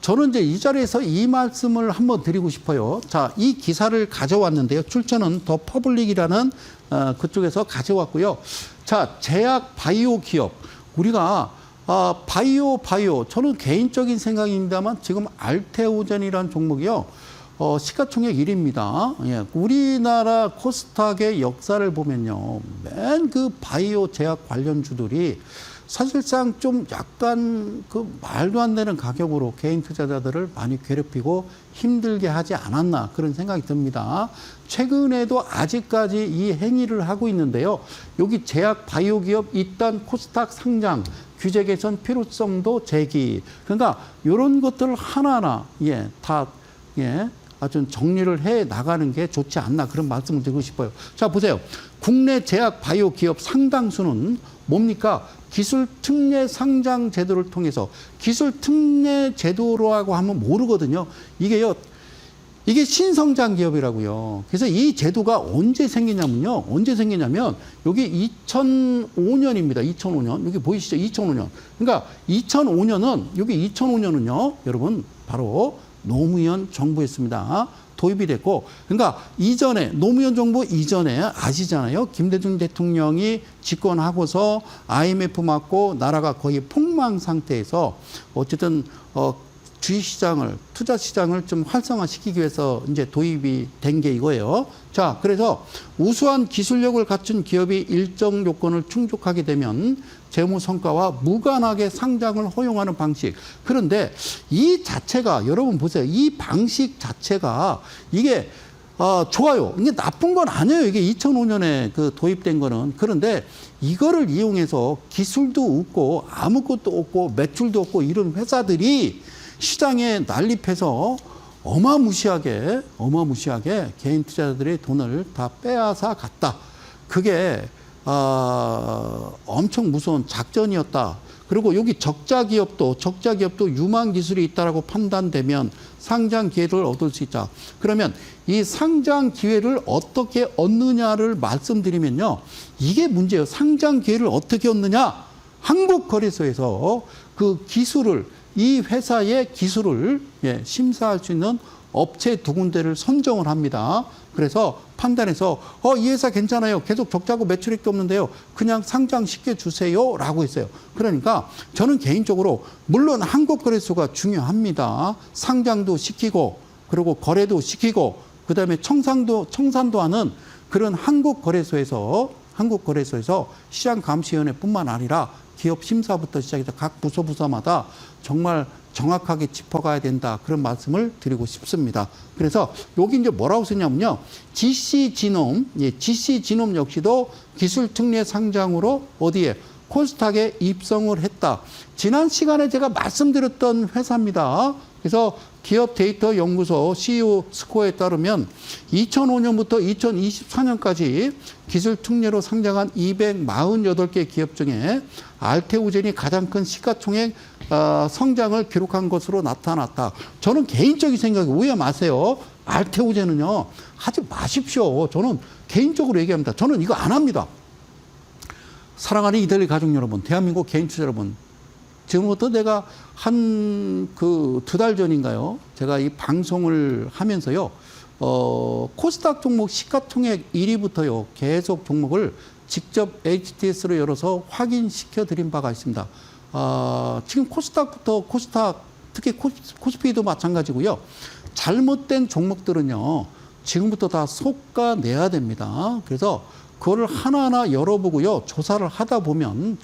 저는 이제 이 자리에서 이 말씀을 한번 드리고 싶어요. 자, 이 기사를 가져왔는데요. 출처는 더 퍼블릭이라는 그쪽에서 가져왔고요. 자, 제약 바이오 기업. 우리가 바이오 저는 개인적인 생각입니다만 지금 알테오젠이라는 종목이요. 시가총액 1위입니다. 예, 우리나라 코스닥의 역사를 보면요. 맨 그 바이오 제약 관련주들이 사실상 좀 약간 그 말도 안 되는 가격으로 개인 투자자들을 많이 괴롭히고 힘들게 하지 않았나 그런 생각이 듭니다. 최근에도 아직까지 이 행위를 하고 있는데요. 여기 제약 바이오 기업 일단 코스닥 상장 규제 개선 필요성도 제기. 그러니까 이런 것들을 하나하나 아주 정리를 해 나가는 게 좋지 않나 그런 말씀을 드리고 싶어요. 자, 보세요. 국내 제약 바이오 기업 상당수는 뭡니까? 기술 특례 상장 제도를 통해서 기술 특례 제도라고 하면 모르거든요. 이게 신성장 기업이라고요. 그래서 이 제도가 언제 생기냐면 여기 2005년입니다. 2005년. 여기 보이시죠? 2005년. 그러니까 2005년은요. 여러분 바로 노무현 정부였습니다. 도입이 됐고, 그러니까 이전에 노무현 정부 이전에 아시잖아요. 김대중 대통령이 집권하고서 IMF 맞고 나라가 거의 폭망 상태에서 어쨌든 주식시장을 투자 시장을 좀 활성화시키기 위해서 이제 도입이 된 게 이거예요. 자, 그래서 우수한 기술력을 갖춘 기업이 일정 요건을 충족하게 되면 재무 성과와 무관하게 상장을 허용하는 방식. 그런데 이 자체가 여러분 보세요. 이 방식 자체가 이게 좋아요. 이게 나쁜 건 아니에요. 이게 2005년에 그 도입된 거는. 그런데 이거를 이용해서 기술도 없고 아무것도 없고 매출도 없고 이런 회사들이 시장에 난립해서 어마무시하게 개인 투자자들의 돈을 다 빼앗아 갔다. 그게 엄청 무서운 작전이었다. 그리고 여기 적자 기업도 유망 기술이 있다라고 판단되면 상장 기회를 얻을 수 있다. 그러면 이 상장 기회를 어떻게 얻느냐를 말씀드리면요. 이게 문제예요. 상장 기회를 어떻게 얻느냐? 한국거래소에서 그 기술을 이 회사의 기술을 심사할 수 있는 업체 두 군데를 선정을 합니다. 그래서 판단해서 이 회사 괜찮아요. 계속 적자고 매출액도 없는데요. 그냥 상장시켜 주세요. 라고 했어요. 그러니까 저는 개인적으로 물론 한국거래소가 중요합니다. 상장도 시키고 그리고 거래도 시키고 그다음에 청산도 하는 그런 한국거래소에서 시장감시위원회뿐만 아니라 기업 심사부터 시작해서 각 부서마다 정말 정확하게 짚어가야 된다. 그런 말씀을 드리고 싶습니다. 그래서 여기 이제 뭐라고 쓰냐면요. GC지놈 역시도 기술 특례 상장으로 어디에? 코스닥에 입성을 했다. 지난 시간에 제가 말씀드렸던 회사입니다. 그래서 기업 데이터 연구소 CEO 스코어에 따르면 2005년부터 2024년까지 기술 특례로 상장한 248개 기업 중에 알테오젠이 가장 큰 시가총액 성장을 기록한 것으로 나타났다. 저는 개인적인 생각에 오해 마세요. 알테오젠은요. 하지 마십시오. 저는 개인적으로 얘기합니다. 저는 이거 안 합니다. 사랑하는 이달리 가족 여러분, 대한민국 개인 투자 여러분, 지금부터 내가 한 그 2달 전인가요? 제가 이 방송을 하면서요, 코스닥 종목 시가총액 1위부터요, 계속 종목을 직접 HTS로 열어서 확인시켜 드린 바가 있습니다. 지금 코스닥부터 특히 코스피도 마찬가지고요. 잘못된 종목들은요, 지금부터 다 솎아내야 됩니다. 그래서 그거를 하나하나 열어보고요. 조사를 하다 보면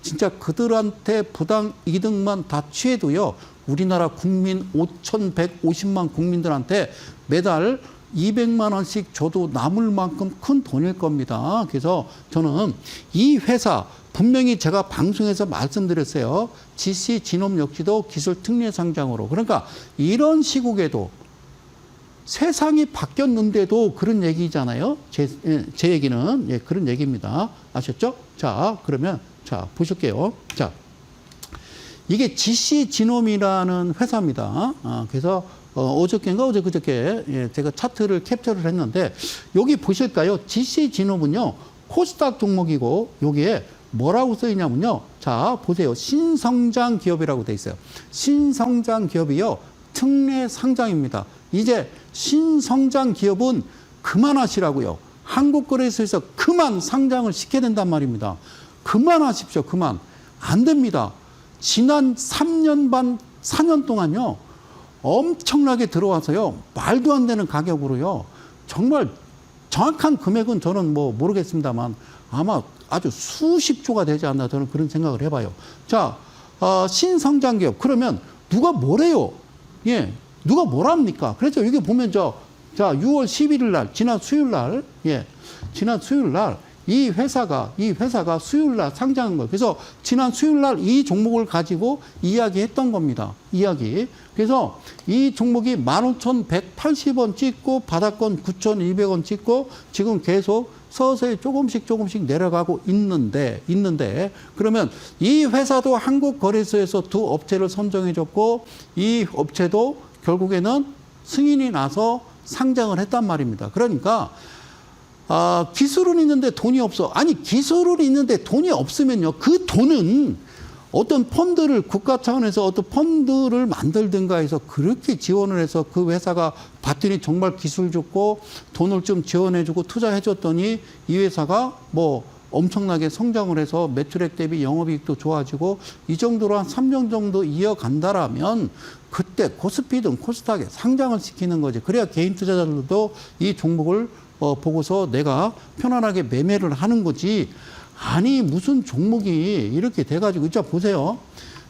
진짜 그들한테 부당 이득만 다 취해도요. 우리나라 국민 5,150만 국민들한테 매달 200만 원씩 줘도 남을 만큼 큰 돈일 겁니다. 그래서 저는 이 회사 분명히 제가 방송에서 말씀드렸어요. GC지놈 역시도 기술 특례 상장으로. 그러니까 이런 시국에도 세상이 바뀌었는데도 그런 얘기잖아요. 제 얘기는 그런 얘기입니다. 아셨죠? 자, 그러면 보실게요. 자, 이게 GC지놈이라는 회사입니다. 그래서 어저께인가 그저께 제가 차트를 캡처를 했는데 여기 보실까요? GC지놈은요 코스닥 종목이고 여기에 뭐라고 써 있냐면요. 자, 보세요. 신성장 기업이라고 돼 있어요. 신성장 기업이요. 특례 상장입니다. 이제 신성장 기업은 그만하시라고요. 한국거래소에서 그만 상장을 시켜야 된단 말입니다. 그만하십시오. 그만. 안 됩니다. 지난 3년 반, 4년 동안요. 엄청나게 들어와서요. 말도 안 되는 가격으로요. 정말 정확한 금액은 저는 뭐 모르겠습니다만 아마 아주 수십조가 되지 않나 저는 그런 생각을 해봐요. 자, 신성장 기업. 그러면 누가 뭐래요? 예. 누가 뭐랍니까? 그래서 여기 보면 자, 6월 11일 날, 지난 수요일 날, 예. 지난 수요일 날, 이 회사가 수요일 날 상장한 거예요. 그래서 지난 수요일 날 이 종목을 가지고 이야기했던 겁니다. 이야기. 그래서 이 종목이 15,180원 찍고 바닥권 9,200원 찍고 지금 계속 서서히 조금씩 내려가고 있는데 그러면 이 회사도 한국거래소에서 두 업체를 선정해줬고 이 업체도 결국에는 승인이 나서 상장을 했단 말입니다. 그러니까 기술은 있는데 돈이 없어. 아니, 기술은 있는데 돈이 없으면요. 그 돈은 어떤 펀드를 국가 차원에서 어떤 펀드를 만들든가 해서 그렇게 지원을 해서 그 회사가 봤더니 정말 기술 좋고 돈을 좀 지원해주고 투자해줬더니 이 회사가 뭐 엄청나게 성장을 해서 매출액 대비 영업이익도 좋아지고 이 정도로 한 3년 정도 이어간다라면 그때 코스피든 코스닥에 상장을 시키는 거지. 그래야 개인 투자자들도 이 종목을 보고서 내가 편안하게 매매를 하는 거지. 아니, 무슨 종목이 이렇게 돼가지고. 자, 보세요.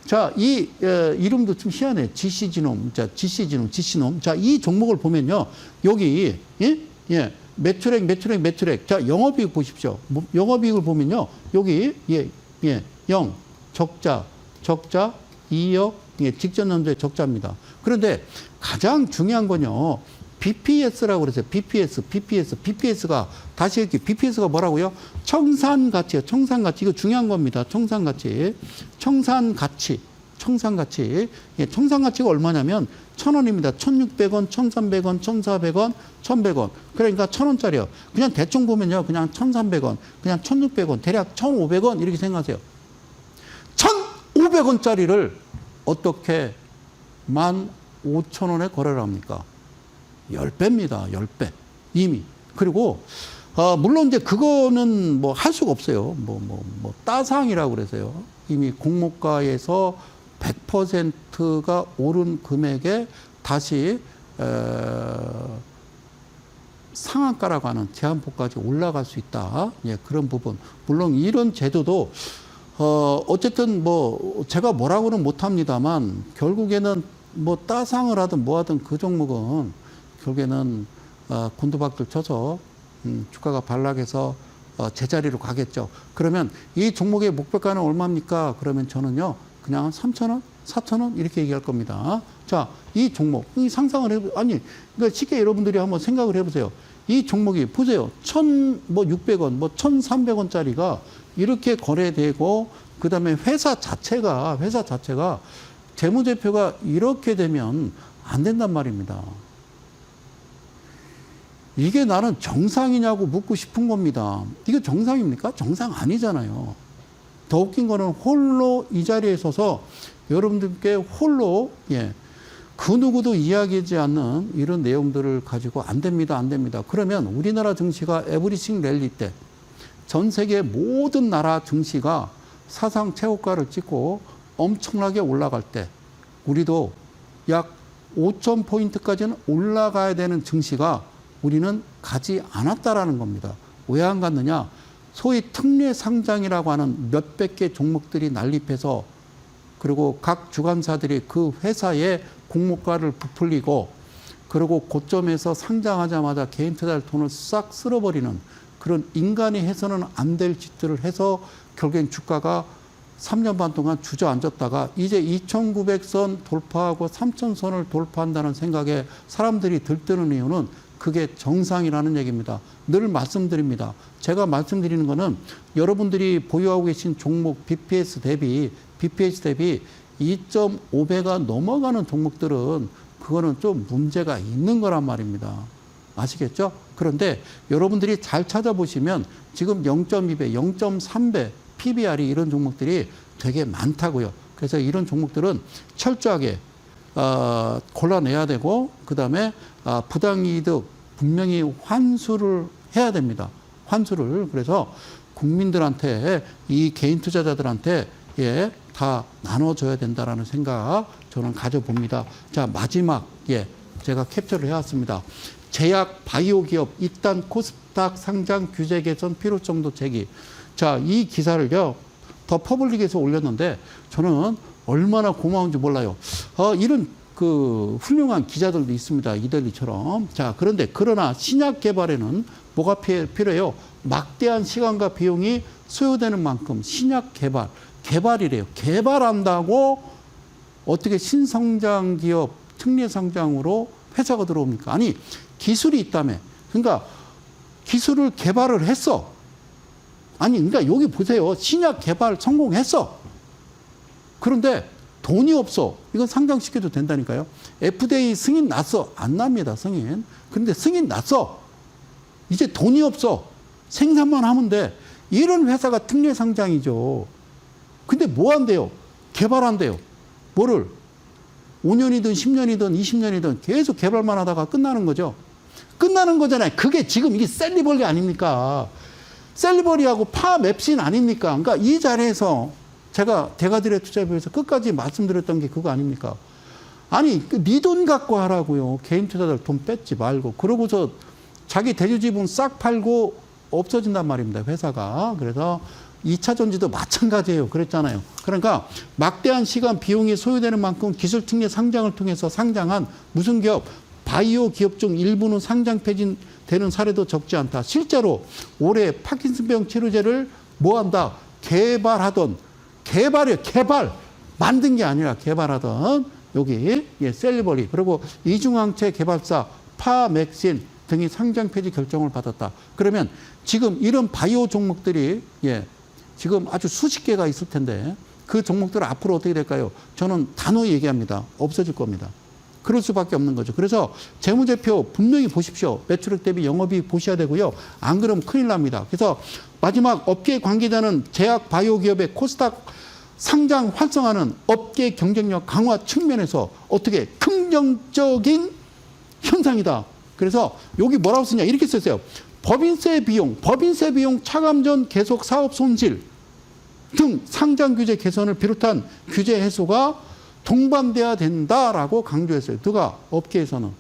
자, 이 이름도 좀 희한해. GC지놈. 자, GC놈. 자, 이 종목을 보면요. 여기, 예. 매출액. 자, 영업이익 보십시오. 영업이익을 보면요. 여기, 0, 적자, 2억, 직전 연도의 적자입니다. 그런데 가장 중요한 건요. BPS라고 그러세요. BPS가 다시 이렇게 BPS가 뭐라고요? 청산가치요. 청산가치. 이거 중요한 겁니다. 청산가치. 예, 청산가치가 얼마냐면 1,000원입니다. 1,600원, 1,300원, 1,400원, 1,100원. 그러니까 1,000원짜리요. 그냥 대충 보면요. 그냥 1,300원, 그냥 1,600원, 대략 1,500원 이렇게 생각하세요. 1,500원짜리를 어떻게 15,000원에 거래를 합니까? 10배입니다. 10배. 이미. 그리고, 물론 이제 그거는 뭐 할 수가 없어요. 따상이라고 그래서요. 이미 공모가에서 100%가 오른 금액에 다시, 상한가라고 하는 제한폭까지 올라갈 수 있다. 예, 그런 부분. 물론 이런 제도도, 어쨌든 제가 뭐라고는 못합니다만, 결국에는 따상을 하든 뭐 하든 그 종목은 결국에는 곤두박질 쳐서 주가가 반락해서 제자리로 가겠죠. 그러면 이 종목의 목표가는 얼마입니까? 그러면 저는요 그냥 3,000원, 4,000원 이렇게 얘기할 겁니다. 자, 이 종목 이 상상을 그러니까 쉽게 여러분들이 한번 생각을 해보세요. 이 종목이 보세요. 1,600원, 1,300원짜리가 이렇게 거래되고 그다음에 회사 자체가 재무제표가 이렇게 되면 안 된단 말입니다. 이게 나는 정상이냐고 묻고 싶은 겁니다. 이게 정상입니까? 정상 아니잖아요. 더 웃긴 거는 홀로 이 자리에 서서 여러분들께 홀로 그 누구도 이야기하지 않는 이런 내용들을 가지고 안 됩니다. 그러면 우리나라 증시가 에브리싱 랠리 때 전 세계 모든 나라 증시가 사상 최고가를 찍고 엄청나게 올라갈 때 우리도 약 5,000포인트까지는 올라가야 되는 증시가 우리는 가지 않았다라는 겁니다. 왜 안 갔느냐? 소위 특례 상장이라고 하는 몇백 개 종목들이 난립해서 그리고 각 주관사들이 그 회사의 공모가를 부풀리고 그리고 고점에서 상장하자마자 개인 투자자 돈을 싹 쓸어버리는 그런 인간이 해서는 안 될 짓들을 해서 결국엔 주가가 3년 반 동안 주저앉았다가 이제 2,900선 돌파하고 3,000선을 돌파한다는 생각에 사람들이 들뜨는 이유는 그게 정상이라는 얘기입니다. 늘 말씀드립니다. 제가 말씀드리는 거는 여러분들이 보유하고 계신 종목 BPS 대비 2.5배가 넘어가는 종목들은 그거는 좀 문제가 있는 거란 말입니다. 아시겠죠? 그런데 여러분들이 잘 찾아보시면 지금 0.2배, 0.3배 PBR이 이런 종목들이 되게 많다고요. 그래서 이런 종목들은 철저하게 골라내야 되고 그다음에 부당이득 분명히 환수를 해야 됩니다. 환수를. 그래서 국민들한테 이 개인 투자자들한테 다 나눠줘야 된다라는 생각 저는 가져봅니다. 자, 마지막 제가 캡처를 해왔습니다. 제약 바이오 기업 이단 코스닥 상장 규제 개선 필요성도 제기. 자, 이 기사를요 더 퍼블릭에서 올렸는데 저는 얼마나 고마운지 몰라요. 이런 그 훌륭한 기자들도 있습니다. 이들리처럼. 자, 그러나 신약 개발에는 뭐가 필요해요? 막대한 시간과 비용이 소요되는 만큼 신약 개발이래요. 개발한다고 어떻게 신성장 기업 특례 상장으로 회사가 들어옵니까? 아니, 기술이 있다며. 그러니까 기술을 개발을 했어. 아니, 그러니까 여기 보세요. 신약 개발 성공했어. 그런데 돈이 없어. 이건 상장시켜도 된다니까요. FDA 승인 났어. 안 납니다, 승인. 그런데 승인 났어. 이제 돈이 없어. 생산만 하면 돼. 이런 회사가 특례 상장이죠. 근데 뭐 한대요? 개발한대요. 뭐를? 5년이든 10년이든 20년이든 계속 개발만 하다가 끝나는 거죠. 끝나는 거잖아요. 그게 지금 이게 셀리버리 아닙니까? 셀리버리하고 파맵신 아닙니까? 그러니까 이 자리에서 제가 대가들의 투자부에서 끝까지 말씀드렸던 게 그거 아닙니까? 아니, 네 돈 갖고 하라고요. 개인 투자자들 돈 뺏지 말고. 그러고서 자기 대주지분 싹 팔고 없어진단 말입니다. 회사가. 그래서 2차 전지도 마찬가지예요. 그랬잖아요. 그러니까 막대한 시간 비용이 소요되는 만큼 기술 특례 상장을 통해서 상장한 무슨 기업? 바이오 기업 중 일부는 상장 폐지되는 사례도 적지 않다. 실제로 올해 파킨슨병 치료제를 뭐 한다? 개발 만든 게 아니라 개발하던 여기 셀리버리 그리고 이중항체 개발사 파맥신 등이 상장 폐지 결정을 받았다. 그러면 지금 이런 바이오 종목들이 지금 아주 수십 개가 있을 텐데 그 종목들은 앞으로 어떻게 될까요? 저는 단호히 얘기합니다. 없어질 겁니다. 그럴 수밖에 없는 거죠. 그래서 재무제표 분명히 보십시오. 매출액 대비 영업이익 보셔야 되고요. 안 그러면 큰일 납니다. 그래서 마지막 업계 관계자는 제약 바이오 기업의 코스닥 상장 활성화는 업계 경쟁력 강화 측면에서 어떻게 긍정적인 현상이다. 그래서 여기 뭐라고 쓰냐 이렇게 썼어요. 법인세 비용 차감 전 계속 사업 손실 등 상장 규제 개선을 비롯한 규제 해소가 동반돼야 된다라고 강조했어요. 누가? 업계에서는.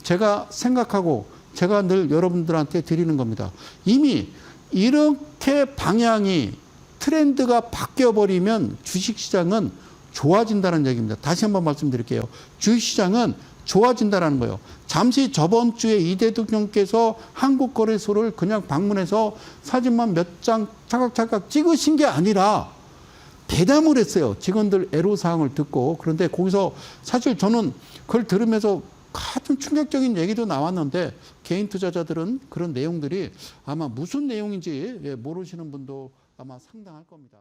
제가 생각하고 제가 늘 여러분들한테 드리는 겁니다. 이미 이렇게 방향이 트렌드가 바뀌어버리면 주식시장은 좋아진다는 얘기입니다. 다시 한번 말씀드릴게요. 주식시장은 좋아진다는 거예요. 잠시 저번 주에 이 대통령께서 한국거래소를 그냥 방문해서 사진만 몇 장 차각차각 찍으신 게 아니라 대담을 했어요. 직원들 애로사항을 듣고. 그런데 거기서 사실 저는 그걸 들으면서 아주 충격적인 얘기도 나왔는데 개인 투자자들은 그런 내용들이 아마 무슨 내용인지 모르시는 분도 아마 상당할 겁니다.